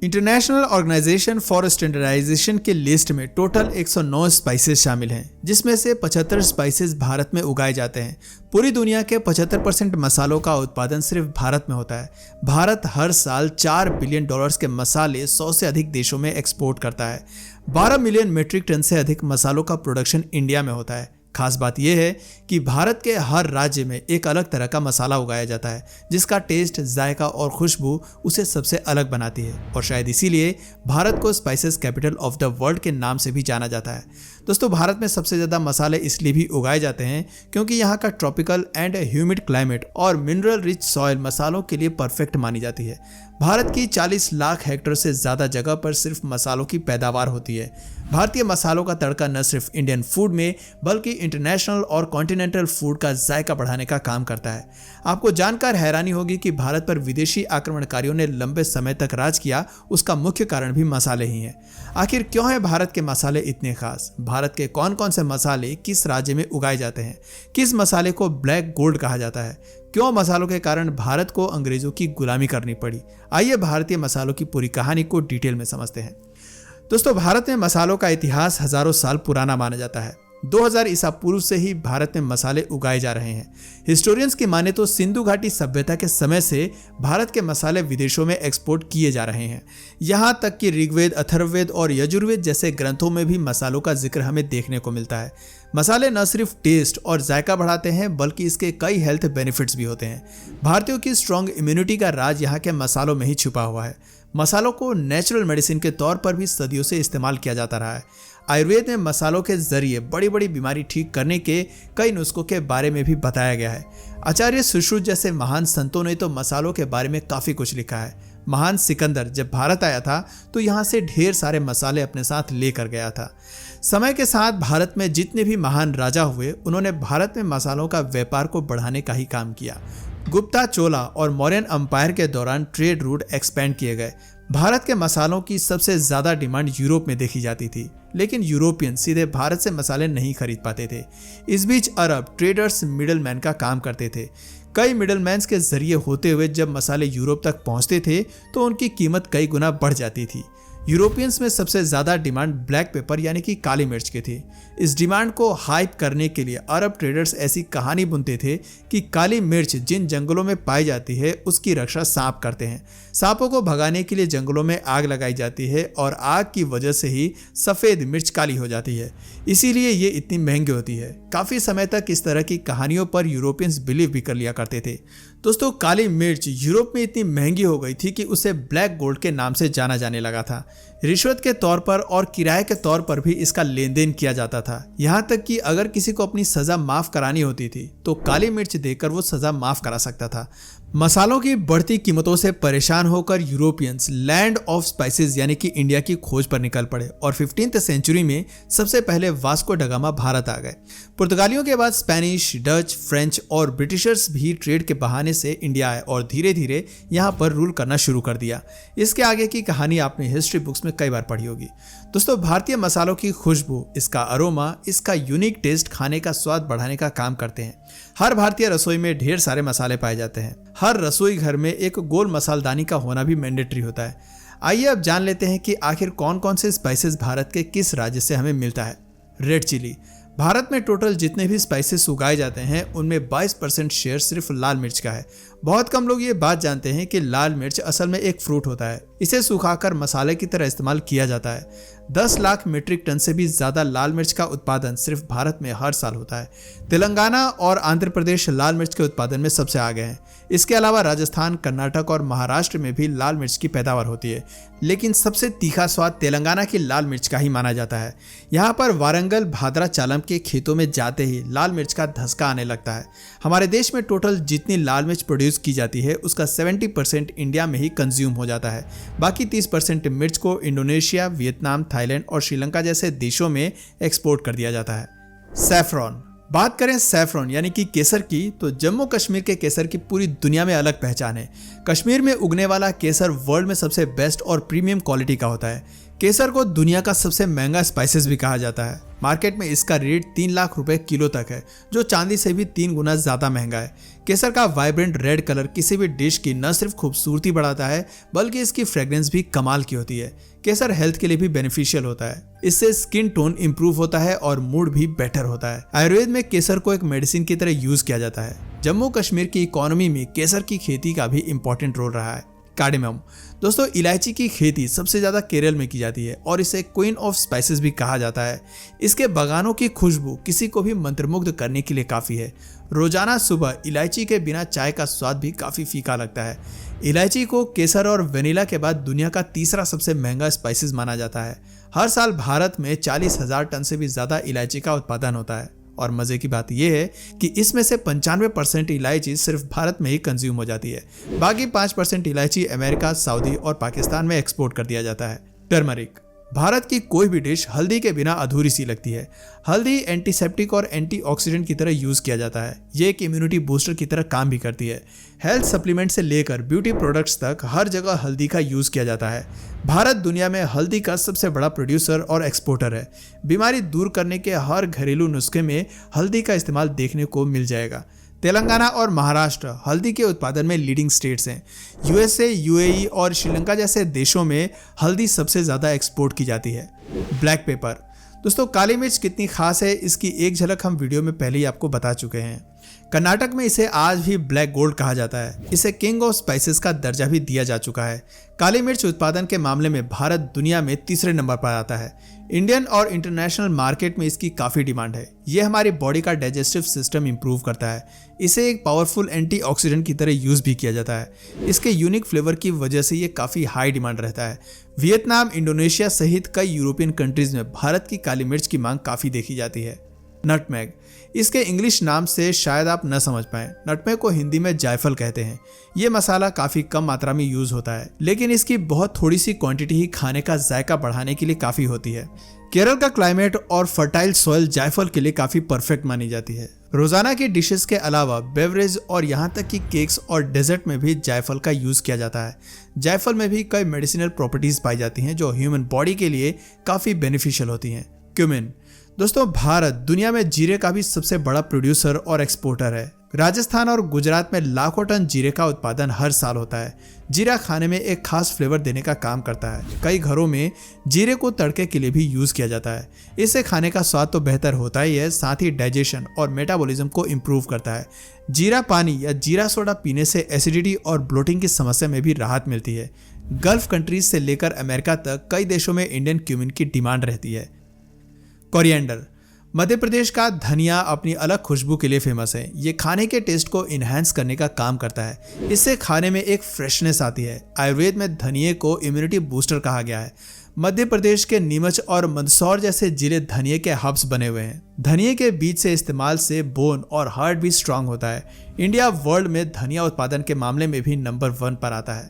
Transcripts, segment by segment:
International organisation for standardisation के list में total 109 spices शामिल हैं, जिसमें से 75 स्पाइसेस भारत में उगाए जाते हैं। पूरी दुनिया के 75% मसालों का उत्पादन सिर्फ भारत में होता है। भारत हर साल $4 बिलियन के मसाले 100 से अधिक देशों में एक्सपोर्ट करता है। 12 मिलियन मीट्रिक टन से अधिक मसालों का प्रोडक्शन इंडिया में होता है। खास बात यह है कि भारत के हर राज्य में एक अलग तरह का मसाला उगाया जाता है, जिसका टेस्ट, जायका और खुशबू उसे सबसे अलग बनाती है, और शायद इसीलिए भारत को spices capital of the world के नाम से भी जाना जाता है। दोस्तों, भारत में सबसे ज़्यादा मसाले इसलिए भी उगाए जाते हैं क्योंकि यहाँ का ट्रॉपिकल एंड ह्यूमिड क्लाइमेट और मिनरल रिच सॉइल मसालों के लिए परफेक्ट मानी जाती है। भारत की 40 लाख हेक्टेयर से ज़्यादा जगह पर सिर्फ मसालों की पैदावार होती है। भारतीय मसालों का तड़का न सिर्फ इंडियन फूड में बल्कि इंटरनेशनल और कॉन्टिनेंटल फूड का जायका बढ़ाने का काम करता है। आपको जानकर हैरानी होगी कि भारत पर विदेशी आक्रमणकारियों ने लंबे समय तक राज किया, उसका मुख्य कारण भी मसाले ही हैं। आखिर क्यों है भारत के मसाले इतने खास? भारत के कौन कौन से मसाले किस राज्य में उगाए जाते हैं? किस मसाले को ब्लैक गोल्ड कहा जाता है? क्यों मसालों के कारण भारत को अंग्रेजों की गुलामी करनी पड़ी? आइए भारतीय मसालों की पूरी कहानी को डिटेल में समझते हैं। दोस्तों, भारत में मसालों का इतिहास हजारों साल पुराना माना जाता है। 2000 ईसा पूर्व से ही भारत में मसाले उगाए जा रहे हैं। हिस्टोरियंस की माने तो सिंधु घाटी सभ्यता के समय से भारत के मसाले विदेशों में एक्सपोर्ट किए जा रहे हैं। यहाँ तक कि ऋग्वेद, अथर्ववेद और यजुर्वेद जैसे ग्रंथों में भी मसालों का जिक्र हमें देखने को मिलता है। मसाले न सिर्फ टेस्ट और जायका बढ़ाते हैं बल्कि इसके कई हेल्थ बेनिफिट्स भी होते हैं। भारतीयों की स्ट्रॉन्ग इम्यूनिटी का राज यहाँ के मसालों में ही छुपा हुआ है। मसालों को नेचुरल मेडिसिन के तौर पर भी सदियों से इस्तेमाल किया जाता रहा है। आयुर्वेद में मसालों के जरिए बड़ी बड़ी बीमारी ठीक करने के कई नुस्खों के बारे में भी बताया गया है। आचार्य सुश्रुत जैसे महान संतों ने तो मसालों के बारे में काफ़ी कुछ लिखा है। महान सिकंदर जब भारत आया था तो यहाँ से ढेर सारे मसाले अपने साथ लेकर गया था। समय के साथ भारत में जितने भी महान राजा हुए, उन्होंने भारत में मसालों का व्यापार को बढ़ाने का ही काम किया। गुप्ता, चोला और मौर्यन अंपायर के दौरान ट्रेड रूट एक्सपेंड किए गए। भारत के मसालों की सबसे ज़्यादा डिमांड यूरोप में देखी जाती थी, लेकिन यूरोपियन सीधे भारत से मसाले नहीं खरीद पाते थे। इस बीच अरब ट्रेडर्स मिडलमैन का काम करते थे। कई मिडलमैन्स के जरिए होते हुए जब मसाले यूरोप तक पहुंचते थे तो उनकी कीमत कई गुना बढ़ जाती थी। यूरोपियंस में सबसे ज़्यादा डिमांड ब्लैक पेपर यानी कि काली मिर्च की थी। इस डिमांड को हाइप करने के लिए अरब ट्रेडर्स ऐसी कहानी बुनते थे कि काली मिर्च जिन जंगलों में पाई जाती है उसकी रक्षा सांप करते हैं। सांपों को भगाने के लिए जंगलों में आग लगाई जाती है और आग की वजह से ही सफ़ेद मिर्च काली हो जाती है, इसीलिए ये इतनी महंगी होती है। काफ़ी समय तक इस तरह की कहानियों पर यूरोपियंस बिलीव भी कर लिया करते थे। दोस्तों, काली मिर्च यूरोप में इतनी महंगी हो गई थी कि उसे ब्लैक गोल्ड के नाम से जाना जाने लगा था। रिश्वत के तौर पर और किराए के तौर पर भी इसका लेन देन किया जाता था। यहाँ तक कि अगर किसी को अपनी सज़ा माफ़ करानी होती थी तो काली मिर्च देकर वो सज़ा माफ़ करा सकता था। मसालों की बढ़ती कीमतों से परेशान होकर यूरोपियंस लैंड ऑफ स्पाइसेस यानी कि इंडिया की खोज पर निकल पड़े और 15वीं सेंचुरी में सबसे पहले वास्को ड गामा भारत आ गए। पुर्तगालियों के बाद स्पेनिश, डच, फ्रेंच और ब्रिटिशर्स भी ट्रेड के बहाने से इंडिया आए और धीरे धीरे यहाँ पर रूल करना शुरू कर दिया। इसके आगे की कहानी आपने हिस्ट्री बुक्स में कई बार पढ़ी होगी। दोस्तों, भारतीय मसालों की खुशबू, इसका अरोमा, इसका यूनिक टेस्ट खाने का स्वाद बढ़ाने का काम करते हैं। हर भारतीय रसोई में ढेर सारे मसाले पाए जाते हैं। हर रसोई घर में एक गोल मसालदानी का होना भी मैंडेटरी होता है। आइए अब जान लेते हैं कि आखिर कौन कौन से स्पाइसेस भारत के किस राज्य से हमें मिलता है। Red chilli. भारत में टोटल जितने भी स्पाइसेस उगाए जाते हैं उनमें 22% शेयर सिर्फ लाल मिर्च का है। बहुत कम लोग ये बात जानते हैं कि लाल मिर्च असल में एक फ्रूट होता है। इसे सुखाकर मसाले की तरह इस्तेमाल किया जाता है। 10 लाख मीट्रिक टन से भी ज़्यादा लाल मिर्च का उत्पादन सिर्फ भारत में हर साल होता है। तेलंगाना और आंध्र प्रदेश लाल मिर्च के उत्पादन में सबसे आगे हैं। इसके अलावा राजस्थान, कर्नाटक और महाराष्ट्र में भी लाल मिर्च की पैदावार होती है, लेकिन सबसे तीखा स्वाद तेलंगाना की लाल मिर्च का ही माना जाता है। यहाँ पर वारंगल, भादरा चालम के खेतों में जाते ही लाल मिर्च का धसका आने लगता है। हमारे देश में टोटल जितनी लाल मिर्च प्रोड्यूस की जाती है उसका 70% इंडिया में ही कंज्यूम हो जाता है। बाकी 30% मिर्च को इंडोनेशिया, वियतनाम, थाईलैंड और श्रीलंका जैसे देशों में एक्सपोर्ट कर दिया जाता है। सैफरॉन। बात करें सैफरॉन यानी कि केसर की, तो जम्मू कश्मीर के केसर की पूरी दुनिया में अलग पहचान है। कश्मीर में उगने वाला केसर वर्ल्ड में सबसे बेस्ट और प्रीमियम क्वालिटी का होता है। केसर को दुनिया का सबसे महंगा स्पाइसेस भी कहा जाता है। मार्केट में इसका रेट 3 लाख रुपए किलो तक है, जो चांदी से भी 3 गुना ज्यादा महंगा है। केसर का वाइब्रेंट रेड कलर किसी भी डिश की न सिर्फ खूबसूरती बढ़ाता है, बल्कि इसकी फ्रेग्रेंस भी कमाल की होती है। केसर हेल्थ के लिए भी बेनिफिशियल होता है। इससे स्किन टोन इंप्रूव होता है और मूड भी बेटर होता है। आयुर्वेद में केसर को एक मेडिसिन की तरह यूज किया जाता है। जम्मू कश्मीर की इकोनॉमी में केसर की खेती का भी इंपॉर्टेंट रोल रहा है। कार्डेमम दोस्तों, इलायची की खेती सबसे ज्यादा केरल में की जाती है और इसे क्वीन ऑफ स्पाइसेस भी कहा जाता है। इसके बागानों की खुशबू किसी को भी मंत्रमुग्ध करने के लिए काफी है। रोजाना सुबह इलायची के बिना चाय का स्वाद भी काफी फीका लगता है। इलायची को केसर और वेनिला के बाद दुनिया का तीसरा सबसे महंगा स्पाइसेस माना जाता है। हर साल भारत में 40,000 टन से भी ज्यादा इलायची का उत्पादन होता है। और मजे की बात यह है कि इसमें से 95% इलायची सिर्फ भारत में ही कंज्यूम हो जाती है। बाकी 5% इलायची अमेरिका, सऊदी और पाकिस्तान में एक्सपोर्ट कर दिया जाता है। टर्मरिक, भारत की कोई भी डिश हल्दी के बिना अधूरी सी लगती है। हल्दी एंटीसेप्टिक और एंटीऑक्सीडेंट की तरह यूज किया जाता है। ये एक इम्यूनिटी बूस्टर की तरह काम भी करती है। हेल्थ सप्लीमेंट से लेकर ब्यूटी प्रोडक्ट्स तक हर जगह हल्दी का यूज किया जाता है। भारत दुनिया में हल्दी का सबसे बड़ा प्रोड्यूसर और एक्सपोर्टर है। बीमारी दूर करने के हर घरेलू नुस्खे में हल्दी का इस्तेमाल देखने को मिल जाएगा। तेलंगाना और महाराष्ट्र हल्दी के उत्पादन में लीडिंग स्टेट्स हैं। यूएसए, यूएई और श्रीलंका जैसे देशों में हल्दी सबसे ज्यादा एक्सपोर्ट की जाती है। ब्लैक पेपर दोस्तों, काली मिर्च कितनी खास है इसकी एक झलक हम वीडियो में पहले ही आपको बता चुके हैं। कर्नाटक में इसे आज भी ब्लैक गोल्ड कहा जाता है। इसे किंग ऑफ स्पाइसेस का दर्जा भी दिया जा चुका है। काली मिर्च उत्पादन के मामले में भारत दुनिया में तीसरे नंबर पर आता है। इंडियन और इंटरनेशनल मार्केट में इसकी काफी डिमांड है। ये हमारी बॉडी का डाइजेस्टिव सिस्टम इंप्रूव करता है। इसे एक पावरफुल एंटीऑक्सीडेंट की तरह यूज भी किया जाता है। इसके यूनिक फ्लेवर की वजह से ये काफी हाई डिमांड रहता है। वियतनाम, इंडोनेशिया सहित कई यूरोपियन कंट्रीज में भारत की काली मिर्च की मांग काफी देखी जाती है। नटमेग, इसके इंग्लिश नाम से शायद आप न समझ पाएं। नटमेग को हिंदी में जायफल कहते हैं। ये मसाला काफी कम मात्रा में यूज होता है, लेकिन इसकी बहुत थोड़ी सी क्वांटिटी ही खाने का जायका बढ़ाने के लिए काफी होती है। केरल का क्लाइमेट और फर्टाइल सॉइल जायफल के लिए काफी परफेक्ट मानी जाती है। रोजाना की डिशेस के अलावा बेवरेज और यहाँ तक कि केक्स और डेजर्ट में भी जायफल का यूज किया जाता है। जायफल में भी कई मेडिसिनल प्रॉपर्टीज पाई जाती हैं जो ह्यूमन बॉडी के लिए काफी बेनिफिशियल होती हैं। क्यूमिन दोस्तों, भारत दुनिया में जीरे का भी सबसे बड़ा प्रोड्यूसर और एक्सपोर्टर है। राजस्थान और गुजरात में लाखों टन जीरे का उत्पादन हर साल होता है। जीरा खाने में एक खास फ्लेवर देने का काम करता है। कई घरों में जीरे को तड़के के लिए भी यूज किया जाता है। इससे खाने का स्वाद तो बेहतर होता ही है, साथ ही डाइजेशन और मेटाबॉलिज्म को इम्प्रूव करता है। जीरा पानी या जीरा सोडा पीने से एसिडिटी और ब्लोटिंग की समस्या में भी राहत मिलती है। गल्फ कंट्रीज से लेकर अमेरिका तक कई देशों में इंडियन क्यूमिन की डिमांड रहती है। कोरिएंडर, मध्य प्रदेश का धनिया अपनी अलग खुशबू के लिए फेमस है। ये खाने के टेस्ट को इन्हांस करने का काम करता है। इससे खाने में एक फ्रेशनेस आती है। आयुर्वेद में धनिये को इम्यूनिटी बूस्टर कहा गया है। मध्य प्रदेश के नीमच और मंदसौर जैसे जिले धनिये के हब्स बने हुए हैं। धनिये के बीज से इस्तेमाल से बोन और हार्ट भी स्ट्रांग होता है। इंडिया वर्ल्ड में धनिया उत्पादन के मामले में भी नंबर 1 पर आता है।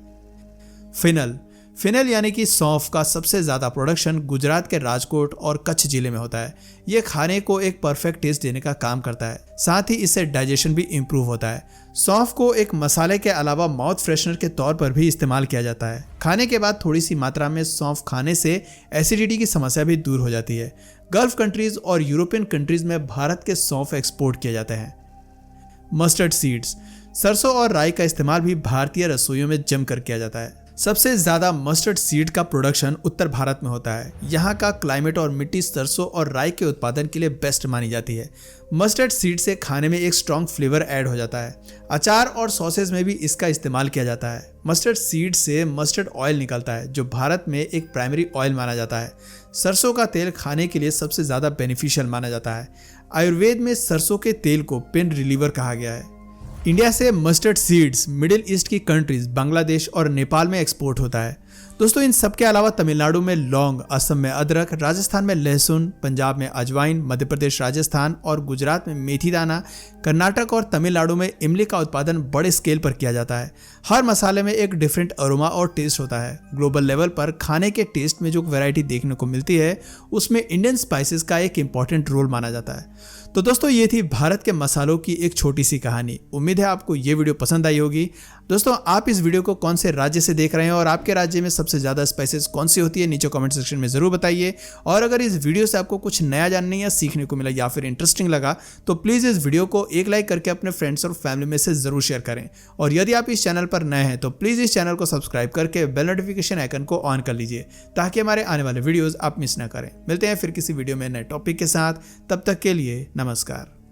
फिनल यानी कि सौंफ का सबसे ज्यादा प्रोडक्शन गुजरात के राजकोट और कच्छ जिले में होता है। ये खाने को एक परफेक्ट टेस्ट देने का काम करता है, साथ ही इससे डाइजेशन भी इंप्रूव होता है। सौंफ को एक मसाले के अलावा माउथ फ्रेशनर के तौर पर भी इस्तेमाल किया जाता है। खाने के बाद थोड़ी सी मात्रा में सौंफ खाने से एसिडिटी की समस्या भी दूर हो जाती है। गल्फ कंट्रीज और यूरोपियन कंट्रीज में भारत के सौंफ एक्सपोर्ट किए जाते हैं। मस्टर्ड सीड्स, सरसों और राई का इस्तेमाल भी भारतीय रसोइयों में जमकर किया जाता है। सबसे ज्यादा मस्टर्ड सीड का प्रोडक्शन उत्तर भारत में होता है। यहाँ का क्लाइमेट और मिट्टी सरसों और राई के उत्पादन के लिए बेस्ट मानी जाती है। मस्टर्ड सीड से खाने में एक स्ट्रॉन्ग फ्लेवर ऐड हो जाता है। अचार और सॉसेज में भी इसका इस्तेमाल किया जाता है। मस्टर्ड सीड से मस्टर्ड ऑयल निकलता है, जो भारत में एक प्राइमरी ऑयल माना जाता है। सरसों का तेल खाने के लिए सबसे ज्यादा बेनिफिशियल माना जाता है। आयुर्वेद में सरसों के तेल को पेन रिलीवर कहा गया है। इंडिया से मस्टर्ड सीड्स मिडिल ईस्ट की कंट्रीज बांग्लादेश और नेपाल में एक्सपोर्ट होता है। दोस्तों, इन सब के अलावा तमिलनाडु में लौंग, असम में अदरक, राजस्थान में लहसुन, पंजाब में अजवाइन, मध्य प्रदेश, राजस्थान और गुजरात में मेथी दाना, कर्नाटक और तमिलनाडु में इमली का उत्पादन बड़े स्केल पर किया जाता है। हर मसाले में एक डिफरेंट अरोमा और टेस्ट होता है। ग्लोबल लेवल पर खाने के टेस्ट में जो वैरायटी देखने को मिलती है उसमें इंडियन स्पाइसेस का एक इंपॉर्टेंट रोल माना जाता है। तो दोस्तों ये थी भारत के मसालों की एक छोटी सी कहानी। उम्मीद है आपको ये वीडियो पसंद आई होगी। दोस्तों आप इस वीडियो को कौन से राज्य से देख रहे हैं और आपके राज्य में सबसे ज़्यादा स्पाइसेस कौन सी होती है, नीचे कमेंट सेक्शन में ज़रूर बताइए। और अगर इस वीडियो से आपको कुछ नया जानने या सीखने को मिला या फिर इंटरेस्टिंग लगा तो प्लीज़ इस वीडियो को एक लाइक करके अपने फ्रेंड्स और फैमिली में से ज़रूर शेयर करें। और यदि आप इस चैनल पर नए हैं तो प्लीज़ इस चैनल को सब्सक्राइब करके बेल नोटिफिकेशन आइकन को ऑन कर लीजिए ताकि हमारे आने वाले वीडियोज़ आप मिस ना करें। मिलते हैं फिर किसी वीडियो में नए टॉपिक के साथ, तब तक के लिए नमस्कार।